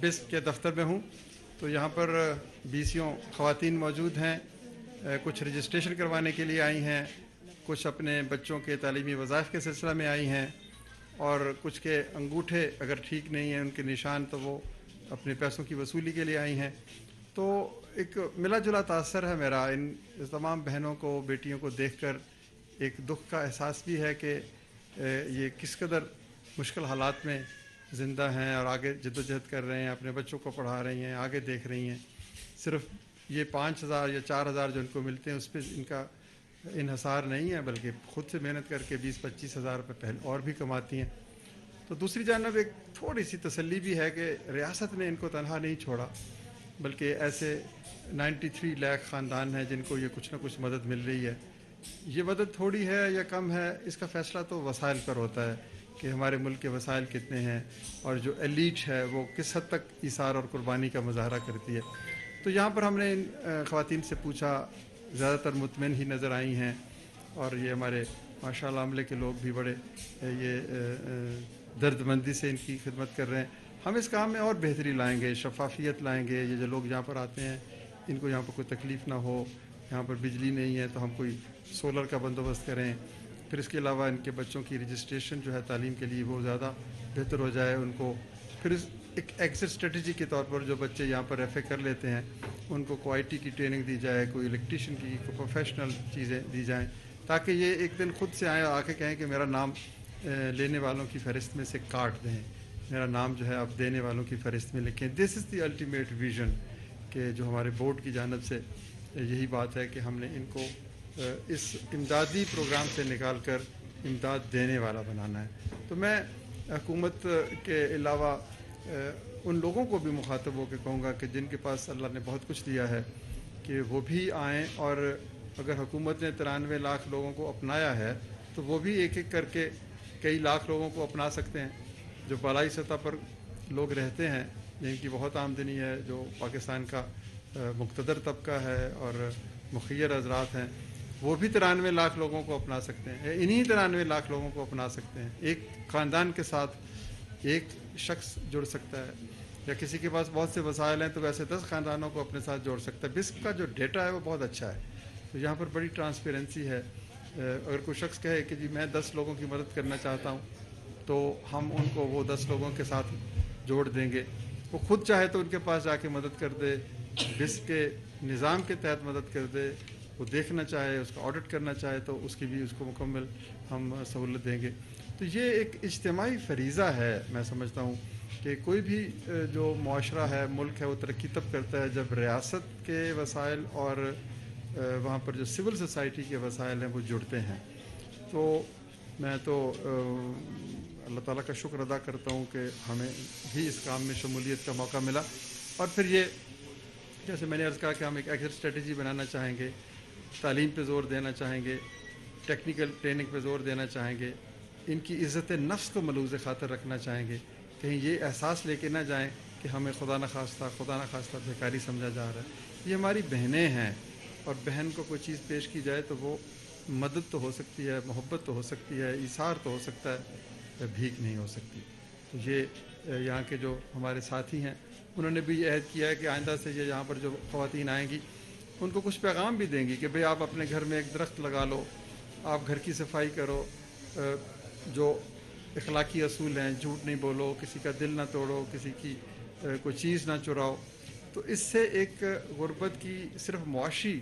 बिस्क के दफ्तर में हूँ। तो यहाँ पर 20 ख़वातीन मौजूद हैं, कुछ रजिस्ट्रेशन करवाने के लिए आई हैं, कुछ अपने बच्चों के तालीमी वज़ाइफ के सिलसिला में आई हैं, और कुछ के अंगूठे अगर ठीक नहीं हैं उनके निशान, तो वो अपने पैसों की वसूली के लिए आई हैं। तो एक मिला जुला तासर है मेरा इन तमाम बहनों को, बेटियों को देखकर। एक दुख का एहसास भी है कि ये किस कदर मुश्किल हालात में ज़िंदा हैं और आगे जद्दोजहद कर रहे हैं, अपने बच्चों को पढ़ा रही हैं, आगे देख रही हैं। सिर्फ ये 5,000 या 4,000 जो इनको मिलते हैं उस पर इनका इन्हसार नहीं है, बल्कि ख़ुद से मेहनत करके 20-25 हज़ार रुपये पहले और भी कमाती हैं। तो दूसरी जानब एक थोड़ी सी तसल्ली भी है कि रियासत ने इनको तनहा नहीं छोड़ा, बल्कि ऐसे 93 लाख ख़ानदान हैं जिनको ये कुछ ना कुछ मदद मिल रही है। ये मदद थोड़ी है या कम है, इसका फ़ैसला तो वसाइल पर होता है कि हमारे मुल्क के वसाइल कितने हैं और जो एलीट है वो किस हद तक ईसार और कुर्बानी का मुजाहरा करती है। तो यहाँ पर हमने इन ख़वातीन से पूछा, ज़्यादातर मुतमिन ही नज़र आई हैं, और ये हमारे माशाअल्लाह अमले के लोग भी बड़े ये दर्दमंदी से इनकी खिदमत कर रहे हैं। हम इस काम में और बेहतरी लाएंगे, शफाफियत लाएंगे। ये जो लोग यहाँ पर आते हैं इनको यहाँ पर कोई तकलीफ़ ना हो, यहाँ पर बिजली नहीं है तो हम कोई सोलर का बंदोबस्त करें। फिर इसके अलावा इनके बच्चों की रजिस्ट्रेशन जो है तालीम के लिए वो ज़्यादा बेहतर हो जाए उनको। फिर एक एग्जिट स्ट्रेटजी के तौर पर जो बच्चे यहाँ पर FA कर लेते हैं उनको कोई IT की ट्रेनिंग दी जाए, कोई इलेक्ट्रीशियन की, कोई प्रोफेशनल चीज़ें दी जाएँ, ताकि ये एक दिन खुद से आए, आके कहें कि मेरा नाम लेने वालों की फ़हरिस्त में से काट दें, मेरा नाम जो है आप देने वालों की फ़हरिस्त में लिखें। This is the ultimate vision कि जो हमारे बोर्ड की जानिब से यही बात है कि हमने इनको इस इमदादी प्रोग्राम से निकाल कर इमदाद देने वाला बनाना है। तो मैं हुकूमत के अलावा उन लोगों को भी मुखातब होकर कहूँगा कि जिनके पास अल्लाह ने बहुत कुछ दिया है कि वो भी आएँ, और अगर हुकूमत ने 93 लाख लोगों को अपनाया है तो वो भी एक एक करके कई लाख लोगों को अपना सकते हैं। जो बालाई सतह पर लोग रहते हैं, जिनकी बहुत आमदनी है, जो पाकिस्तान का मुक़्तदर तबका है और मुखियर हज़रात हैं, वो भी 93 लाख लोगों को अपना सकते हैं। इन्हीं 93 लाख लोगों को अपना सकते हैं। एक ख़ानदान के साथ एक शख्स जुड़ सकता है, या किसी के पास बहुत से वसाइल हैं तो वैसे 10 ख़ानदानों को अपने साथ जोड़ सकता है। बिस्क का जो डेटा है वो बहुत अच्छा है, तो यहाँ पर बड़ी ट्रांसपेरेंसी है। अगर कोई शख्स कहे कि जी मैं 10 लोगों की मदद करना चाहता हूँ, तो हम उनको वो 10 लोगों के साथ जोड़ देंगे। वो खुद चाहे तो उनके पास जाके मदद कर दे, बिस्क के निज़ाम के तहत मदद कर दे। वो देखना चाहे, उसका ऑडिट करना चाहे तो उसकी भी उसको मुकम्मल हम सहूलत देंगे। तो ये एक इज्तिमाई फरीज़ा है। मैं समझता हूँ कि कोई भी जो मुआशरा है, मुल्क है, वो तरक्की तब करता है जब रियासत के वसाइल और वहाँ पर जो सिविल सोसाइटी के वसाइल हैं वो जुड़ते हैं। तो मैं तो अल्लाह ताला का शुक्र अदा करता हूँ कि हमें भी इस काम में शमूलियत का मौका मिला। और फिर ये जैसे मैंने अर्ज़ कहा कि हम एक एग्जिट स्ट्रेटजी बनाना चाहेंगे, तालीम पे ज़ोर देना चाहेंगे, टेक्निकल ट्रेनिंग पे ज़ोर देना चाहेंगे, इनकी इज़्ज़त नफ्स को मलूज़ ख़ातर रखना चाहेंगे। कहीं ये एहसास लेके ना जाएं कि हमें खुदा न खास्ता बेकारी समझा जा रहा है। ये हमारी बहनें हैं, और बहन को कोई चीज़ पेश की जाए तो वो मदद तो हो सकती है, मोहब्बत तो हो सकती है, ईसार तो हो सकता है, भीख नहीं हो सकती। तो ये यहाँ के जो हमारे साथी हैं उन्होंने भी ये अहद किया है कि आइंदा से ये यहाँ पर जो ख़वातीन आएंगी उनको कुछ पैगाम भी देंगी कि भाई आप अपने घर में एक दरख्त लगा लो, आप घर की सफाई करो, जो इखलाकी असूल हैं, झूठ नहीं बोलो, किसी का दिल ना तोड़ो, किसी की कोई चीज़ ना चुराओ। तो इससे एक गुर्बत की सिर्फ मुआशी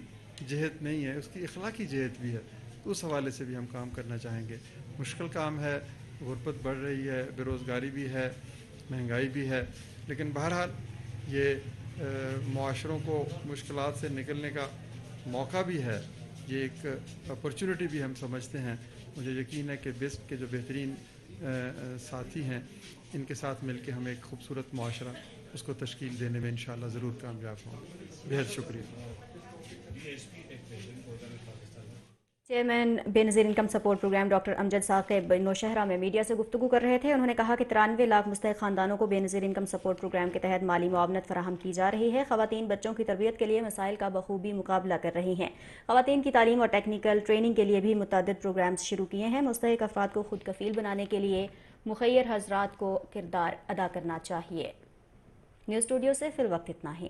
जहत नहीं है, उसकी इखलाकी जहत भी है। तो उस हवाले से भी हम काम करना चाहेंगे। मुश्किल काम है, गुर्बत बढ़ रही है, बेरोज़गारी भी है, महंगाई भी है, लेकिन बहरहाल ये मुआशरों को मुश्किलात से निकलने का मौका भी है, ये एक अपॉर्चुनिटी भी हम समझते हैं। मुझे यकीन है कि बिस्क के जो बेहतरीन साथी हैं, इनके साथ मिलकर हम एक खूबसूरत मुआशरा उसको तश्कील देने में इंशाअल्लाह ज़रूर कामयाब हों। बेहद शुक्रिया। Chairman Benazir income support programme doctor Amjad Saqib Nowshera में मीडिया से गुफ्तगू कर रहे थे। उन्होंने कहा कि 93 लाख मुस्तहिक़ ख़ानदानों को बेनज़ीर इनकम सपोर्ट प्रोग्राम के तहत माली मुआवनत फराहम की जा रही है। ख़वातीन बच्चों की तरबियत के लिए मसाइल का बखूबी मुकाबला कर रही हैं। ख़वातीन की तालीम और टेक्निकल ट्रेनिंग के लिए भी मुतअद्दिद प्रोग्राम्स शुरू किए हैं। मुस्तहिक़ अफ़राद को खुद कफ़ील बनाने के लिए मुखय्यर हज़रात को किरदार अदा करना चाहिए। نیوز اسٹوڈیو سے فی الوقت اتنا ہی.